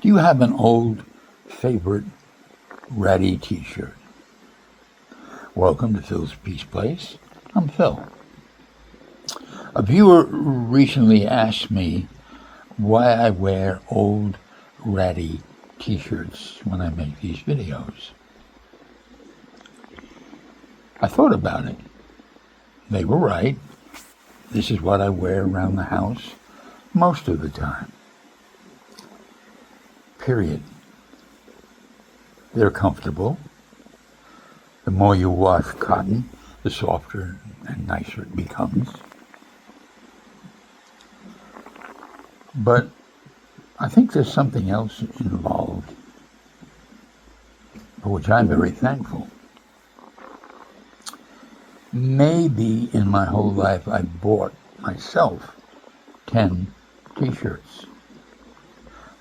Do you have an old favorite Ratty t-shirt? Welcome to Phil's Peace Place. I'm Phil. A viewer recently asked me why I wear old Ratty t-shirts when I make these videos. I thought about it. They were right. This is what I wear around the house most of the time. Period. They're comfortable. The more you wash cotton, the softer and nicer it becomes. But I think there's something else involved, for which I'm very thankful. Maybe in my whole life I bought myself 10 t-shirts.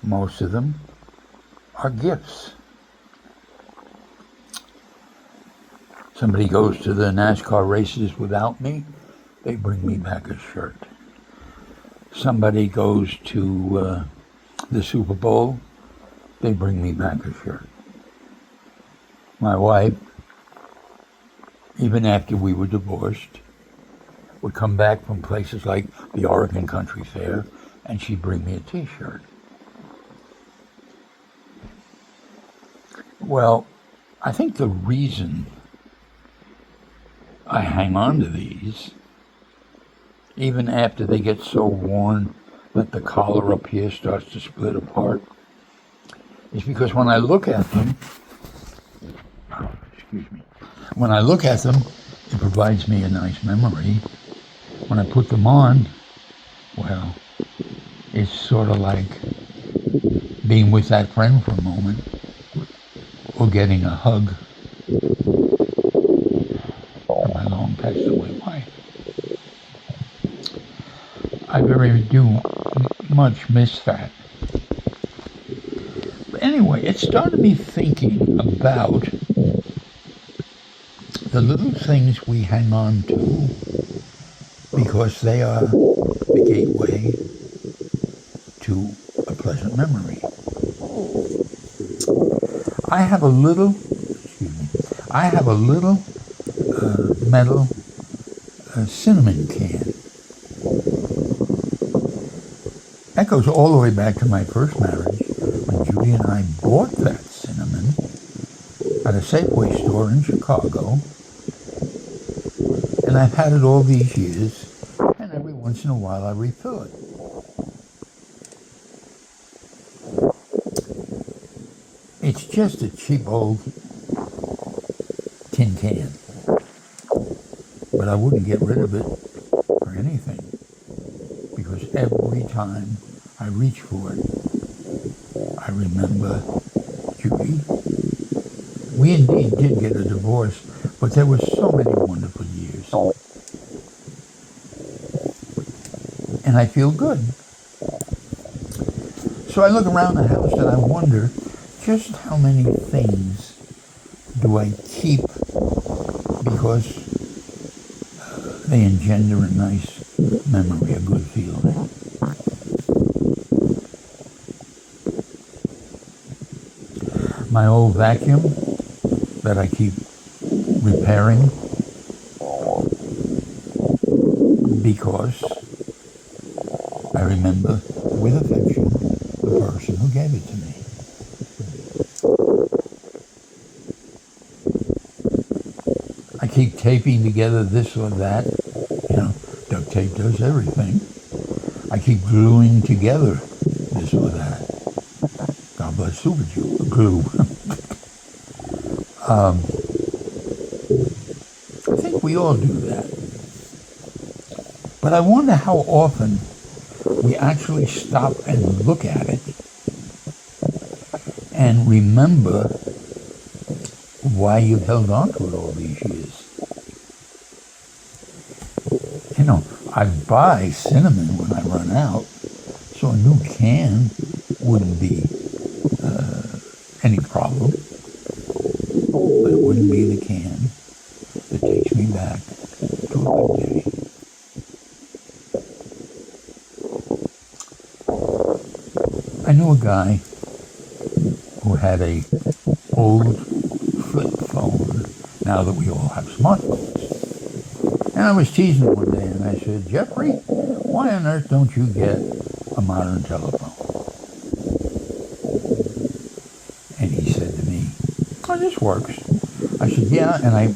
Most of them are gifts. Somebody goes to the NASCAR races without me, they bring me back a shirt. Somebody goes to the Super Bowl, they bring me back a shirt. My wife, even after we were divorced, would come back from places like the Oregon Country Fair, and she'd bring me a t-shirt. Well, I think the reason I hang on to these, even after they get so worn that the collar up here starts to split apart, is because when I look at them, when I look at them, it provides me a nice memory. When I put them on, well, it's sort of like being with that friend for a moment, or getting a hug from my long passed away wife. I very much miss that. But anyway, it started me thinking about the little things we hang on to because they are the gateway to a pleasant memory. I have a little metal cinnamon can. That goes all the way back to my first marriage when Judy and I bought that cinnamon at a Safeway store in Chicago. And I've had it all these years, and every once in a while I refill it. It's just a cheap old tin can, but I wouldn't get rid of it for anything, because every time I reach for it, I remember Judy. We indeed did get a divorce, but there were so many wonderful years. And I feel good. So I look around the house and I wonder just how many things do I keep because they engender a nice memory, a good feeling. My old vacuum that I keep repairing because I remember with affection the person who gave it to me. I keep taping together this or that. Duct tape does everything. I keep gluing together this or that. God bless super glue. I think we all do that. But I wonder how often we actually stop and look at it and remember why you've held on to it all these years. I buy cinnamon when I run out, so a new can wouldn't be any problem. But it wouldn't be the can that takes me back to a good day. I knew a guy who had a old flip phone now that we all have smartphones. And I was teasing him one day and I said, Jeffrey, why on earth don't you get a modern telephone? And he said to me, oh, this works. I said, yeah, and I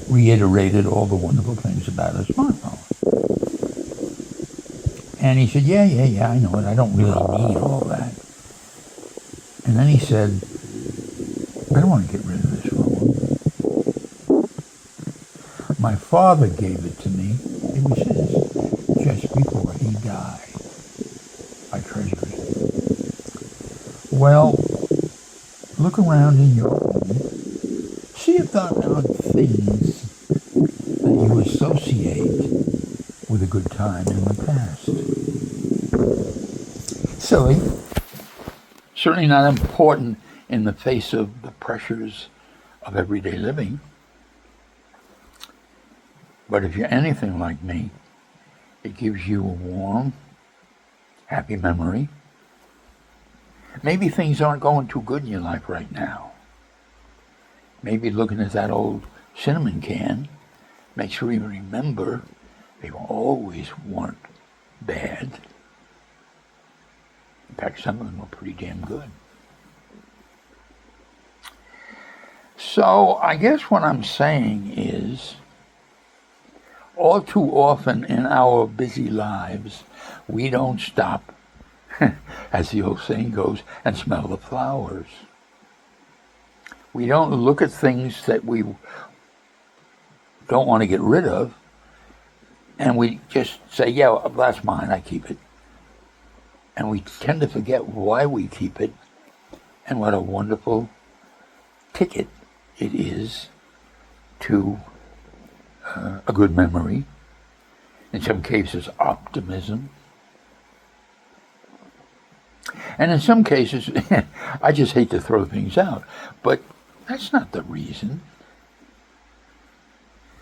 reiterated all the wonderful things about a smartphone. And he said, yeah, I know it. I don't really need all that. And then he said, I don't want to get rid of this phone. My father gave it to me. It was his just before he died. I treasure it. Well, look around in your home. See if there are things that you associate with a good time in the past. Silly. Certainly not important in the face of the pressures of everyday living. But if you're anything like me, it gives you a warm, happy memory. Maybe things aren't going too good in your life right now. Maybe looking at that old cinnamon can makes you remember they always weren't bad. In fact, some of them were pretty damn good. So I guess what I'm saying is, all too often in our busy lives, we don't stop, as the old saying goes, and smell the flowers. We don't look at things that we don't want to get rid of, and we just say, yeah, well, that's mine, I keep it. And we tend to forget why we keep it and what a wonderful ticket it is to a good memory, in some cases optimism, and in some cases, I just hate to throw things out, but that's not the reason.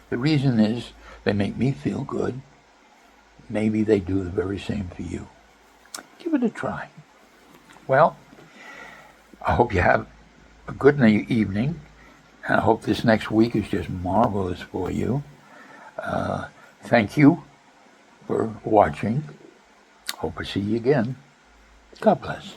The reason is they make me feel good. Maybe they do the very same for you. Give it a try. Well, I hope you have a good evening, and I hope this next week is just marvelous for you. Thank you for watching. Hope I see you again. God bless.